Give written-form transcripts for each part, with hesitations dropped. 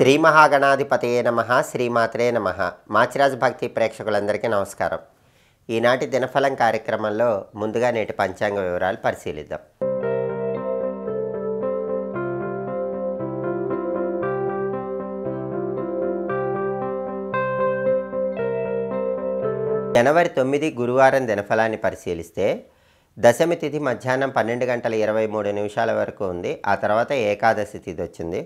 శ్రీ మహాగణాధిపతయే నమః శ్రీమాత్రే నమః మాచిరాజు భక్తి ప్రేక్షకులందరికీ నమస్కారం. ఈనాటి దినఫలం కార్యక్రమంలో ముందుగా నేటి పంచాంగ వివరాలు పరిశీలిద్దాం. జనవరి 9 గురువారం దినఫలాన్ని పరిశీలిస్తే దశమి తిథి మధ్యాహ్నం 12:23 వరకు ఉంది. ఆ తర్వాత ఏకాదశి తిథి వచ్చింది.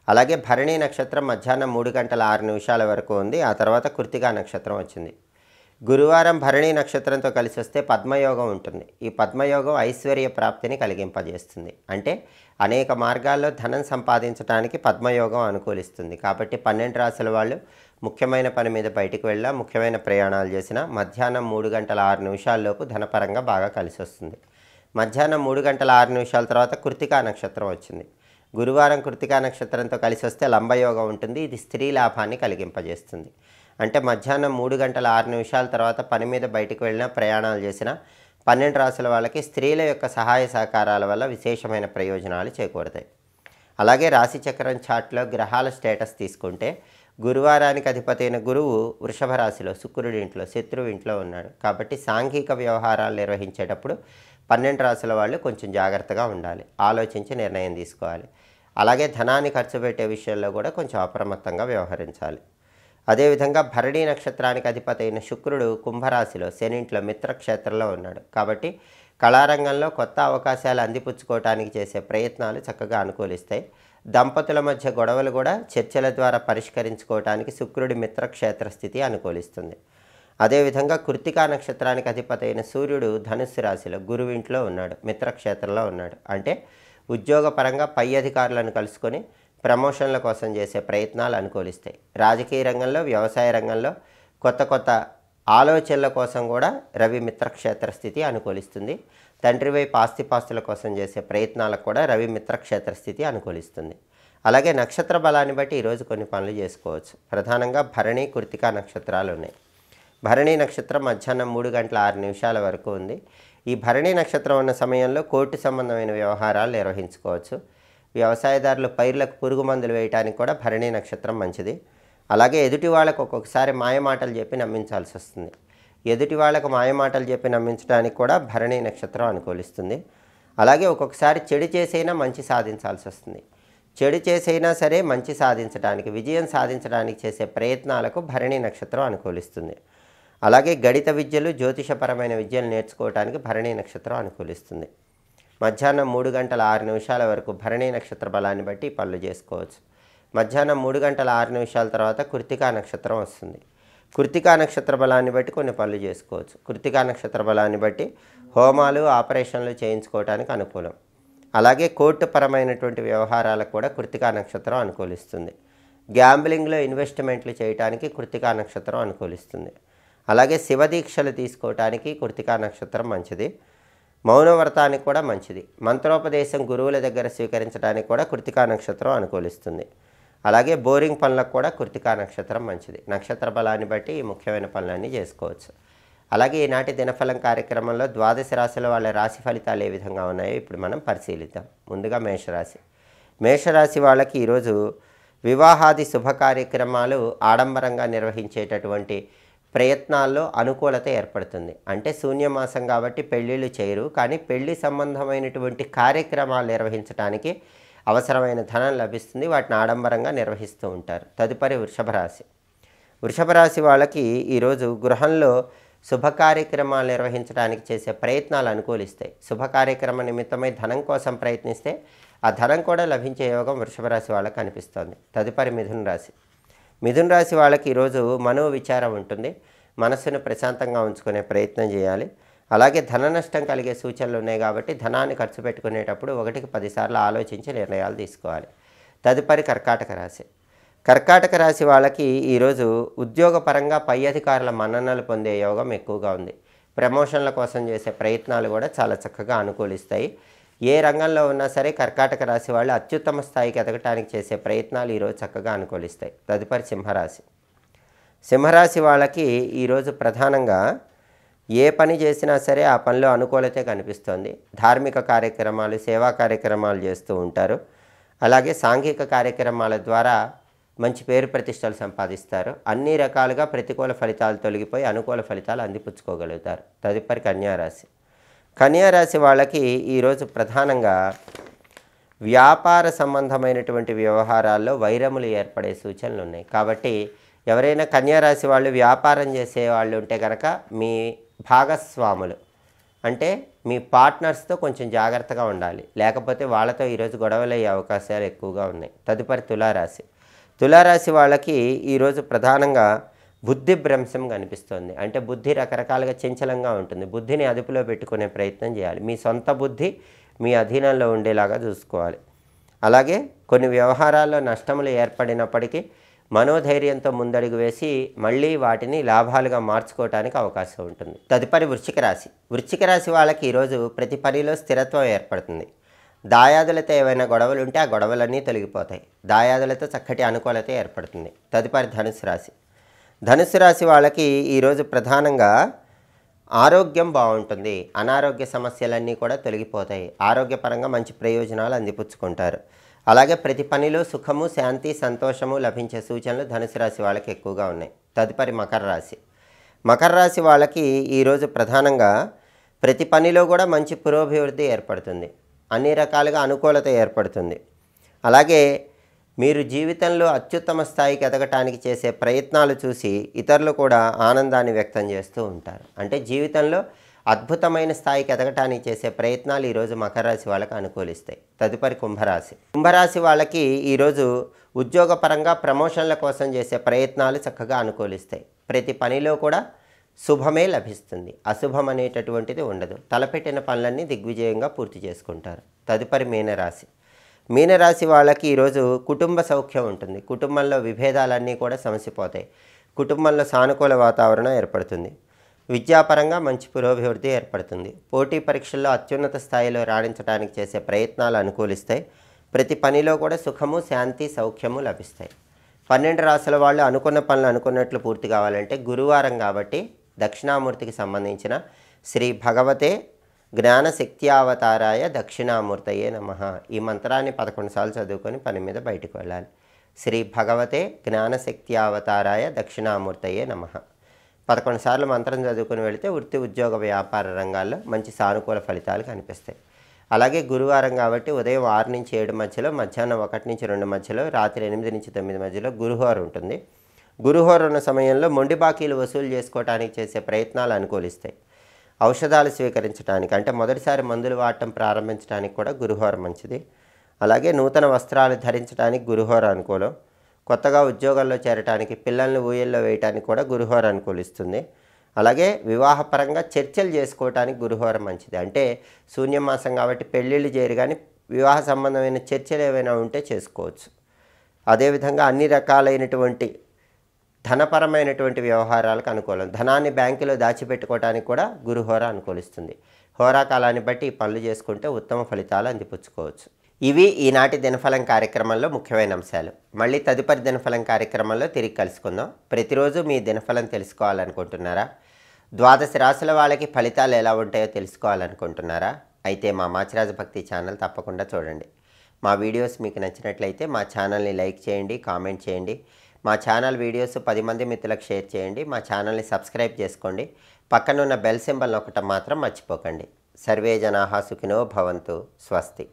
అలాగే భరణి నక్షత్రం మధ్యాహ్నం 3:06 వరకు ఉంది. ఆ తర్వాత కృత్తికా నక్షత్రం వచ్చింది. గురువారం భరణి నక్షత్రంతో కలిసి వస్తే పద్మయోగం ఉంటుంది. ఈ పద్మయోగం ఐశ్వర్య ప్రాప్తిని కలిగింపజేస్తుంది. అంటే అనేక మార్గాల్లో ధనం సంపాదించడానికి పద్మయోగం అనుకూలిస్తుంది. కాబట్టి 12 రాశుల వాళ్ళు ముఖ్యమైన పని మీద బయటికి వెళ్ళినా, ముఖ్యమైన ప్రయాణాలు చేసినా మధ్యాహ్నం 3:06 లోపు ధనపరంగా బాగా కలిసి వస్తుంది. మధ్యాహ్నం 3:06 తర్వాత కృత్తికా నక్షత్రం వచ్చింది. గురువారం కృత్తికా నక్షత్రంతో కలిసి వస్తే లంబయోగం ఉంటుంది. ఇది స్త్రీ లాభాన్ని కలిగింపజేస్తుంది. అంటే మధ్యాహ్నం 3:06 తర్వాత పని మీద బయటికి వెళ్ళినా, ప్రయాణాలు చేసినా 12 రాశుల వాళ్ళకి స్త్రీల యొక్క సహాయ సహకారాల వల్ల విశేషమైన ప్రయోజనాలు చేకూరుతాయి. అలాగే రాశిచక్రం చార్ట్లో గ్రహాల స్టేటస్ తీసుకుంటే గురువారానికి అధిపతి అయిన గురువు వృషభ రాశిలో శుక్రుడి ఇంట్లో శత్రువు ఇంట్లో ఉన్నాడు. కాబట్టి సాంఘిక వ్యవహారాలు నిర్వహించేటప్పుడు 12 రాశుల వాళ్ళు కొంచెం జాగ్రత్తగా ఉండాలి, ఆలోచించి నిర్ణయం తీసుకోవాలి. అలాగే ధనాన్ని ఖర్చు పెట్టే విషయంలో కూడా కొంచెం అప్రమత్తంగా వ్యవహరించాలి. అదేవిధంగా భరణి నక్షత్రానికి అధిపతి అయిన శుక్రుడు కుంభరాశిలో శనింట్లో మిత్రక్షేత్రంలో ఉన్నాడు. కాబట్టి కళారంగంలో కొత్త అవకాశాలు అందిపుచ్చుకోవటానికి చేసే ప్రయత్నాలు చక్కగా అనుకూలిస్తాయి. దంపతుల మధ్య గొడవలు కూడా చర్చల ద్వారా పరిష్కరించుకోవటానికి శుక్రుడి మిత్రక్షేత్ర స్థితి అనుకూలిస్తుంది. అదేవిధంగా కృత్తికా నక్షత్రానికి అధిపతి అయిన సూర్యుడు ధనుస్సు రాశిలో గురువు ఇంట్లో ఉన్నాడు, మిత్రక్షేత్రంలో ఉన్నాడు. అంటే ఉద్యోగపరంగా పై అధికారులను కలుసుకొని ప్రమోషన్ల కోసం చేసే ప్రయత్నాలు అనుకూలిస్తాయి. రాజకీయ రంగంలో, వ్యవసాయ రంగంలో కొత్త కొత్త ఆలోచనల కోసం కూడా రవి మిత్రక్షేత్ర స్థితి అనుకూలిస్తుంది. తండ్రి వైపు ఆస్తిపాస్తుల కోసం చేసే ప్రయత్నాలకు కూడా రవి మిత్రక్షేత్ర స్థితి అనుకూలిస్తుంది. అలాగే నక్షత్ర బలాన్ని బట్టి ఈరోజు కొన్ని పనులు చేసుకోవచ్చు. ప్రధానంగా భరణి, కృత్తికా నక్షత్రాలు ఉన్నాయి. భరణి నక్షత్రం మధ్యాహ్నం 3:06 వరకు ఉంది. ఈ భరణి నక్షత్రం ఉన్న సమయంలో కోర్టు సంబంధమైన వ్యవహారాలు నిర్వహించుకోవచ్చు. వ్యవసాయదారులు పైర్లకు పురుగు మందులు వేయడానికి కూడా భరణి నక్షత్రం మంచిది. అలాగే ఎదుటి వాళ్ళకు ఒక్కొక్కసారి మాయమాటలు చెప్పి నమ్మించాల్సి వస్తుంది. ఎదుటి వాళ్ళకు మాయమాటలు చెప్పి నమ్మించడానికి కూడా భరణి నక్షత్రం అనుకూలిస్తుంది. అలాగే ఒక్కొక్కసారి చెడు చేసైనా మంచి సాధించాల్సి వస్తుంది. చెడు చేసైనా సరే మంచి సాధించడానికి, విజయం సాధించడానికి చేసే ప్రయత్నాలకు భరణి నక్షత్రం అనుకూలిస్తుంది. అలాగే గణిత విద్యలు, జ్యోతిషపరమైన విద్యలు నేర్చుకోవడానికి భరణి నక్షత్రం అనుకూలిస్తుంది. మధ్యాహ్నం 3:06 వరకు భరణి నక్షత్ర బలాన్ని బట్టి పనులు చేసుకోవచ్చు. మధ్యాహ్నం 3:06 తర్వాత కృత్తికా నక్షత్రం వస్తుంది. కృత్తికా నక్షత్ర బలాన్ని బట్టి కొన్ని పనులు చేసుకోవచ్చు. కృత్తికా నక్షత్ర బలాన్ని బట్టి హోమాలు, ఆపరేషన్లు చేయించుకోవడానికి అనుకూలం. అలాగే కోర్టు పరమైనటువంటి వ్యవహారాలకు కూడా కృత్తికా నక్షత్రం అనుకూలిస్తుంది. గ్యాంబ్లింగ్లో ఇన్వెస్ట్మెంట్లు చేయడానికి కృత్తికా నక్షత్రం అనుకూలిస్తుంది. అలాగే శివదీక్షలు తీసుకోవటానికి కృత్తికా నక్షత్రం మంచిది. మౌనవ్రతానికి కూడా మంచిది. మంత్రోపదేశం గురువుల దగ్గర స్వీకరించడానికి కూడా కృత్తికా నక్షత్రం అనుకూలిస్తుంది. అలాగే బోరింగ్ పనులకు కూడా కృత్తికా నక్షత్రం మంచిది. నక్షత్ర బలాన్ని బట్టి ఈ ముఖ్యమైన పనులన్నీ చేసుకోవచ్చు. అలాగే ఈనాటి దినఫలం కార్యక్రమంలో ద్వాదశ రాశుల వాళ్ళ రాశి ఫలితాలు ఏ విధంగా ఉన్నాయో ఇప్పుడు మనం పరిశీలిద్దాం. ముందుగా మేషరాశి. మేషరాశి వాళ్ళకి ఈరోజు వివాహాది శుభ కార్యక్రమాలు ఆడంబరంగా నిర్వహించేటటువంటి ప్రయత్నాల్లో అనుకూలత ఏర్పడుతుంది. అంటే శూన్యమాసం కాబట్టి పెళ్ళిళ్ళు చేయరు, కానీ పెళ్లి సంబంధమైనటువంటి కార్యక్రమాలు నిర్వహించడానికి అవసరమైన ధనం లభిస్తుంది. వాటిని ఆడంబరంగా నిర్వహిస్తూ ఉంటారు. తదుపరి వృషభ రాశి. వృషభ రాశి వాళ్ళకి ఈరోజు గృహంలో శుభ కార్యక్రమాలు నిర్వహించడానికి చేసే ప్రయత్నాలు అనుకూలిస్తాయి. శుభ కార్యక్రమ నిమిత్తమై ధనం కోసం ప్రయత్నిస్తే ఆ ధనం కూడా లభించే యోగం వృషభ రాశి వాళ్ళకి కనిపిస్తుంది. తదుపరి మిథున రాశి. మిథున రాశి వాళ్ళకి ఈరోజు మనో విచారం ఉంటుంది. మనస్సును ప్రశాంతంగా ఉంచుకునే ప్రయత్నం చేయాలి. అలాగే ధన నష్టం కలిగే సూచనలు ఉన్నాయి కాబట్టి ధనాన్ని ఖర్చు పెట్టుకునేటప్పుడు 1కి 10 సార్లు ఆలోచించి నిర్ణయాలు తీసుకోవాలి. తదుపరి కర్కాటక రాశి. కర్కాటక రాశి వాళ్ళకి ఈరోజు ఉద్యోగపరంగా పై అధికారుల మన్ననలు పొందే యోగం ఎక్కువగా ఉంది. ప్రమోషన్ల కోసం చేసే ప్రయత్నాలు కూడా చాలా చక్కగా అనుకూలిస్తాయి. ఏ రంగంలో ఉన్నా సరే కర్కాటక రాశి వాళ్ళు అత్యుత్తమ స్థాయికి ఎదగటానికి చేసే ప్రయత్నాలు ఈరోజు చక్కగా అనుకూలిస్తాయి. తదుపరి సింహరాశి. సింహరాశి వాళ్ళకి ఈరోజు ప్రధానంగా ఏ పని చేసినా సరే ఆ పనిలో అనుకూలతే కనిపిస్తుంది. ధార్మిక కార్యక్రమాలు, సేవా కార్యక్రమాలు చేస్తూ ఉంటారు. అలాగే సాంఘిక కార్యక్రమాల ద్వారా మంచి పేరు ప్రతిష్టలు సంపాదిస్తారు. అన్ని రకాలుగా ప్రతికూల ఫలితాలు తొలగిపోయి అనుకూల ఫలితాలు అందిపుచ్చుకోగలుగుతారు. తదుపరి కన్యారాశి. కన్యారాశి వాళ్ళకి ఈరోజు ప్రధానంగా వ్యాపార సంబంధమైనటువంటి వ్యవహారాల్లో వైరములు ఏర్పడే సూచనలు ఉన్నాయి. కాబట్టి ఎవరైనా కన్యారాశి వాళ్ళు వ్యాపారం చేసే వాళ్ళు ఉంటే కనుక మీ భాగస్వాములు అంటే మీ పార్ట్నర్స్తో కొంచెం జాగ్రత్తగా ఉండాలి. లేకపోతే వాళ్ళతో ఈరోజు గొడవలయ్యే అవకాశాలు ఎక్కువగా ఉన్నాయి. తదుపరి తులారాశి. తులారాశి వాళ్ళకి ఈరోజు ప్రధానంగా బుద్ధి భ్రంశం కనిపిస్తుంది. అంటే బుద్ధి రకరకాలుగా చంచలంగా ఉంటుంది. బుద్ధిని అదుపులో పెట్టుకునే ప్రయత్నం చేయాలి. మీ సొంత బుద్ధి మీ అధీనంలో ఉండేలాగా చూసుకోవాలి. అలాగే కొన్ని వ్యవహారాల్లో నష్టములు ఏర్పడినప్పటికీ మనోధైర్యంతో ముందడుగు వేసి మళ్ళీ వాటిని లాభాలుగా మార్చుకోవడానికి అవకాశం ఉంటుంది. తదుపరి వృశ్చిక రాశి. వృశ్చిక రాశి వాళ్ళకి ఈరోజు ప్రతి పనిలో స్థిరత్వం ఏర్పడుతుంది. దాయాదులతో ఏవైనా గొడవలు ఉంటే ఆ గొడవలన్నీ తొలగిపోతాయి. దాయాదులతో చక్కటి అనుకూలత ఏర్పడుతుంది. తదుపరి ధనుసు రాశి. ధనుసు రాశి వాళ్ళకి ఈరోజు ప్రధానంగా ఆరోగ్యం బాగుంటుంది. అనారోగ్య సమస్యలన్నీ కూడా తొలగిపోతాయి. ఆరోగ్యపరంగా మంచి ప్రయోజనాలు అందిపుచ్చుకుంటారు. అలాగే ప్రతి పనిలో సుఖము, శాంతి, సంతోషము లభించే సూచనలు ధనుసు రాశి వాళ్ళకి ఎక్కువగా ఉన్నాయి. తదుపరి మకర రాశి. మకర రాశి వాళ్ళకి ఈరోజు ప్రధానంగా ప్రతి పనిలో కూడా మంచి పురోభివృద్ధి ఏర్పడుతుంది. అన్ని రకాలుగా అనుకూలత ఏర్పడుతుంది. అలాగే మీరు జీవితంలో అత్యుత్తమ స్థాయికి ఎదగటానికి చేసే ప్రయత్నాలు చూసి ఇతరులు కూడా ఆనందాన్ని వ్యక్తం చేస్తూ ఉంటారు. అంటే జీవితంలో అద్భుతమైన స్థాయికి ఎదగటానికి చేసే ప్రయత్నాలు ఈరోజు మకర రాశి వాళ్ళకి అనుకూలిస్తాయి. తదుపరి కుంభరాశి. కుంభరాశి వాళ్ళకి ఈరోజు ఉద్యోగపరంగా ప్రమోషన్ల కోసం చేసే ప్రయత్నాలు చక్కగా అనుకూలిస్తాయి. ప్రతి పనిలో కూడా శుభమే లభిస్తుంది. అశుభం అనేటటువంటిది ఉండదు. తలపెట్టిన పనులన్నీ దిగ్విజయంగా పూర్తి చేసుకుంటారు. తదుపరి మీనరాశి. మీనరాశి వాళ్ళకి ఈరోజు కుటుంబ సౌఖ్యం ఉంటుంది. కుటుంబంలో విభేదాలన్నీ కూడా సమసిపోతాయి. కుటుంబంలో సానుకూల వాతావరణం ఏర్పడుతుంది. విద్యాపరంగా మంచి పురోభివృద్ధి ఏర్పడుతుంది. పోటీ పరీక్షల్లో అత్యున్నత స్థాయిలో రాణించడానికి చేసే ప్రయత్నాలు అనుకూలిస్తాయి. ప్రతి పనిలో కూడా సుఖము, శాంతి, సౌఖ్యము లభిస్తాయి. 12 రాశుల వాళ్ళు అనుకున్న పనులు అనుకున్నట్లు పూర్తి కావాలంటే గురువారం కాబట్టి దక్షిణామూర్తికి సంబంధించిన శ్రీ భగవతే జ్ఞానశక్త్యావతారాయ దక్షిణామూర్తయే నమః ఈ మంత్రాన్ని 11 సార్లు చదువుకొని పని మీద బయటకు వెళ్ళాలి. శ్రీ భగవతే జ్ఞానశక్త్యావతారాయ దక్షిణామూర్తయే నమః 11 సార్లు మంత్రం చదువుకుని వెళితే వృత్తి, ఉద్యోగ, వ్యాపార రంగాల్లో మంచి సానుకూల ఫలితాలు కనిపిస్తాయి. అలాగే గురువారం కాబట్టి ఉదయం 6 నుంచి 7 మధ్యలో, మధ్యాహ్నం 1 నుంచి 2 మధ్యలో, రాత్రి 8 నుంచి 9 మధ్యలో గురుహోర ఉంటుంది. గురుహోర ఉన్న సమయంలో మొండి బాకీలు వసూలు చేసుకోవడానికి చేసే ప్రయత్నాలు అనుకూలిస్తాయి. ఔషధాలు స్వీకరించడానికి అంటే మొదటిసారి మందులు వాడటం ప్రారంభించడానికి కూడా గురుహోర మంచిది. అలాగే నూతన వస్త్రాలు ధరించడానికి గురుహోర అనుకూలం. కొత్తగా ఉద్యోగంలో చేరడానికి, పిల్లల్ని ఊయల్లో వేయడానికి కూడా గురుహోర అనుకూలిస్తుంది. అలాగే వివాహపరంగా చర్చలు చేసుకోవడానికి గురుహోర మంచిది. అంటే శూన్యమాసం కాబట్టి పెళ్ళిళ్ళు చేయరు, కానీ వివాహ సంబంధమైన చర్చలు ఏవైనా ఉంటే చేసుకోవచ్చు. అదేవిధంగా అన్ని రకాలైనటువంటి ధనపరమైనటువంటి వ్యవహారాలకు అనుకూలం. ధనాన్ని బ్యాంకులో దాచిపెట్టుకోవడానికి కూడా గురుహోర అనుకూలిస్తుంది. హోరాకాలాన్ని బట్టి ఈ పనులు చేసుకుంటే ఉత్తమ ఫలితాలు అందిపుచ్చుకోవచ్చు. ఇవి ఈనాటి దినఫలం కార్యక్రమంలో ముఖ్యమైన అంశాలు. మళ్ళీ తదుపరి దినఫలం కార్యక్రమంలో తిరిగి కలుసుకుందాం. ప్రతిరోజు మీ దినఫలం తెలుసుకోవాలనుకుంటున్నారా? 12 రాశుల వాళ్ళకి ఫలితాలు ఎలా ఉంటాయో తెలుసుకోవాలనుకుంటున్నారా? అయితే మా మాచిరాజు భక్తి ఛానల్ తప్పకుండా చూడండి. మా వీడియోస్ మీకు నచ్చినట్లయితే మా ఛానల్ని లైక్ చేయండి, కామెంట్ చేయండి. మా ఛానల్ వీడియోస్ 10 మంది మిత్రులకు షేర్ చేయండి. మా ఛానల్ని సబ్స్క్రైబ్ చేసుకోండి. పక్కనున్న బెల్ సింబల్ నొక్కటం మాత్రం మర్చిపోకండి. సర్వే జనాః సుఖినో భవంతు. స్వస్తి.